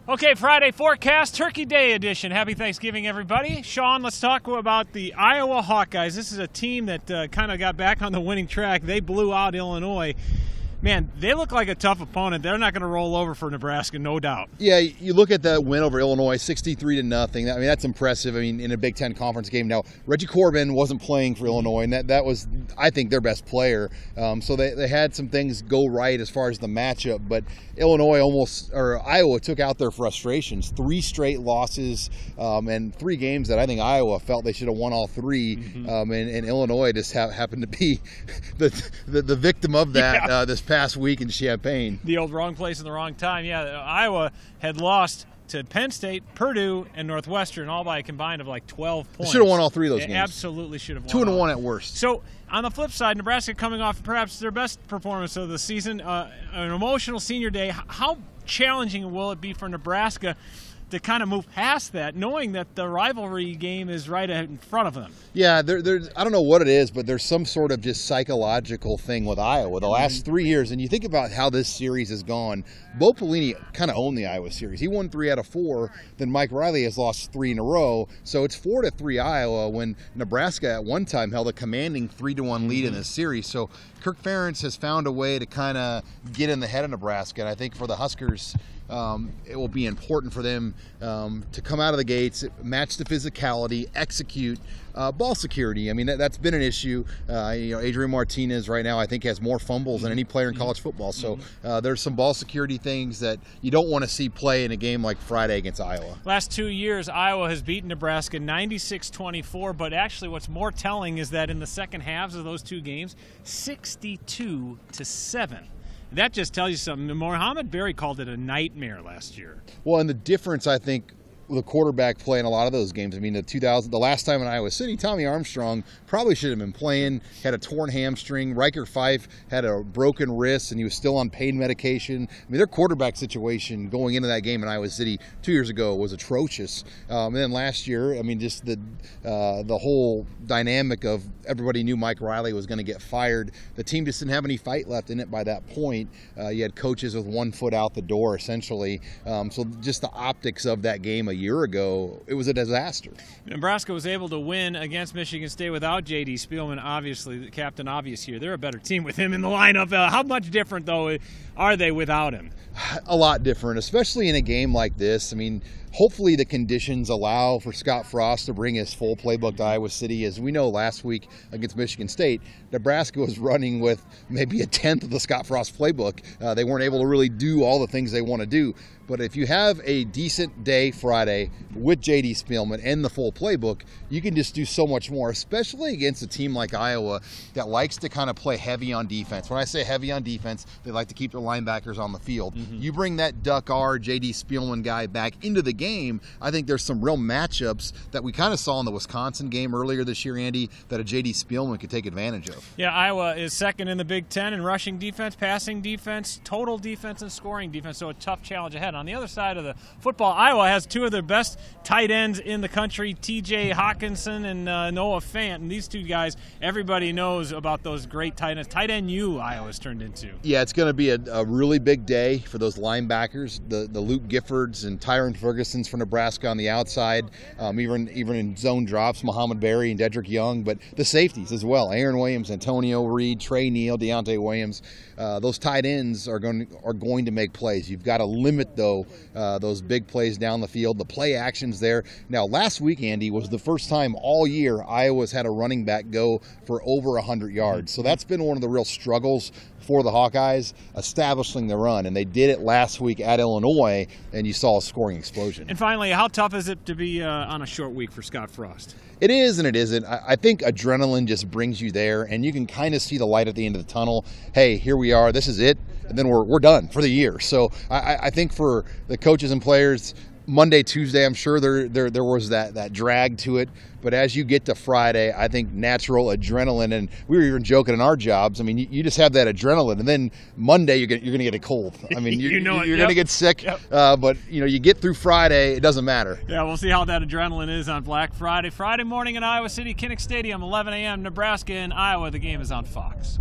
Okay, Friday forecast, Turkey Day edition. Happy Thanksgiving, everybody. Sean, let's talk about the Iowa Hawkeyes. This is a team that kind of got back on the winning track. They blew out Illinois. Man, they look like a tough opponent. They're not going to roll over for Nebraska, no doubt. Yeah, you look at that win over Illinois, 63-0. I mean, that's impressive. I mean, in a Big Ten conference game. Now, Reggie Corbin wasn't playing for Illinois, and that was, I think, their best player. So they had some things go right as far as the matchup, but Iowa took out their frustrations. 3 straight losses and 3 games that I think Iowa felt they should have won all 3. And Illinois just happened to be the victim of that this past week in Champaign. The old wrong place in the wrong time. Yeah, Iowa had lost to Penn State, Purdue, and Northwestern, all by a combined of like 12 points. They should have won all 3 of those games. Absolutely should have won. 2-1 at worst. So, on the flip side, Nebraska coming off perhaps their best performance of the season, an emotional senior day. How challenging will it be for Nebraska to kind of move past that, knowing that the rivalry game is right in front of them? Yeah, I don't know what it is, but there's some sort of just psychological thing with Iowa the last 3 years. And you think about how this series has gone. Bo Pelini kind of owned the Iowa series. He won 3 out of 4. Then Mike Riley has lost 3 in a row. So it's 4-3 Iowa when Nebraska at one time held a commanding 3-1 lead in this series. So Kirk Ferentz has found a way to kind of get in the head of Nebraska. And I think for the Huskers, it will be important for them to come out of the gates, match the physicality, execute, ball security. I mean, that's been an issue. Adrian Martinez right now, I think, has more fumbles than any player in college football. So there's some ball security things that you don't want to see play in a game like Friday against Iowa. Last 2 years, Iowa has beaten Nebraska 96-24, but actually what's more telling is that in the second halves of those 2 games, 62-7. That just tells you something. Mohamed Berry called it a nightmare last year. Well, and the difference, I think, the quarterback play in a lot of those games. I mean, the last time in Iowa City, Tommy Armstrong probably should have been playing, had a torn hamstring. Riker Fife had a broken wrist, and he was still on pain medication. I mean, their quarterback situation going into that game in Iowa City 2 years ago was atrocious. And then last year, I mean, just the whole dynamic of everybody knew Mike Riley was going to get fired. The team just didn't have any fight left in it by that point. You had coaches with 1 foot out the door, essentially. So just the optics of that game a year ago, it was a disaster. Nebraska was able to win against Michigan State without J.D. Spielman, obviously, the Captain Obvious here. They're a better team with him in the lineup. How much different, though, are they without him? A lot different, especially in a game like this. I mean, hopefully the conditions allow for Scott Frost to bring his full playbook to Iowa City. As we know, last week against Michigan State, Nebraska was running with maybe a tenth of the Scott Frost playbook. They weren't able to really do all the things they want to do. But if you have a decent day Friday with J.D. Spielman and the full playbook, you can just do so much more, especially against a team like Iowa that likes to kind of play heavy on defense. When I say heavy on defense, they like to keep their linebackers on the field. You bring that Duck R, J.D. Spielman guy back into the game, I think there's some real matchups that we kind of saw in the Wisconsin game earlier this year, Andy, that a J.D. Spielman could take advantage of. Yeah, Iowa is second in the Big Ten in rushing defense, passing defense, total defense, and scoring defense, so a tough challenge ahead. On the other side of the football, Iowa has 2 of their best tight ends in the country, T.J. Hawkinson and Noah Fant. And these 2 guys, everybody knows about those great tight ends. Tight end Iowa's turned into. Yeah, it's going to be a really big day for those linebackers, the Luke Giffords and Tyron Ferguson's for Nebraska on the outside, even in zone drops, Mohamed Berry and Dedrick Young, but the safeties as well, Aaron Williams, Antonio Reed, Trey Neal, Deontay Williams. Those tight ends are going to make plays. You've got to limit, though, those big plays down the field, the play actions there. Now, last week, Andy, was the first time all year Iowa's had a running back go for over 100 yards. So that's been one of the real struggles for the Hawkeyes, establishing the run. And they did it last week at Illinois, and you saw a scoring explosion. And finally, how tough is it to be on a short week for Scott Frost? It is and it isn't. I think adrenaline just brings you there, and you can kind of see the light at the end of the tunnel. Hey, here we are. This is it. And then we're done for the year. So I think for the coaches and players, Monday, Tuesday, I'm sure there was that drag to it. But as you get to Friday, I think natural adrenaline, and we were even joking in our jobs. I mean, you just have that adrenaline, and then Monday you're going to get a cold. I mean, you're going to get sick. But you get through Friday, it doesn't matter. Yeah, we'll see how that adrenaline is on Black Friday. Friday morning in Iowa City, Kinnick Stadium, 11 a.m. Nebraska and Iowa. The game is on Fox.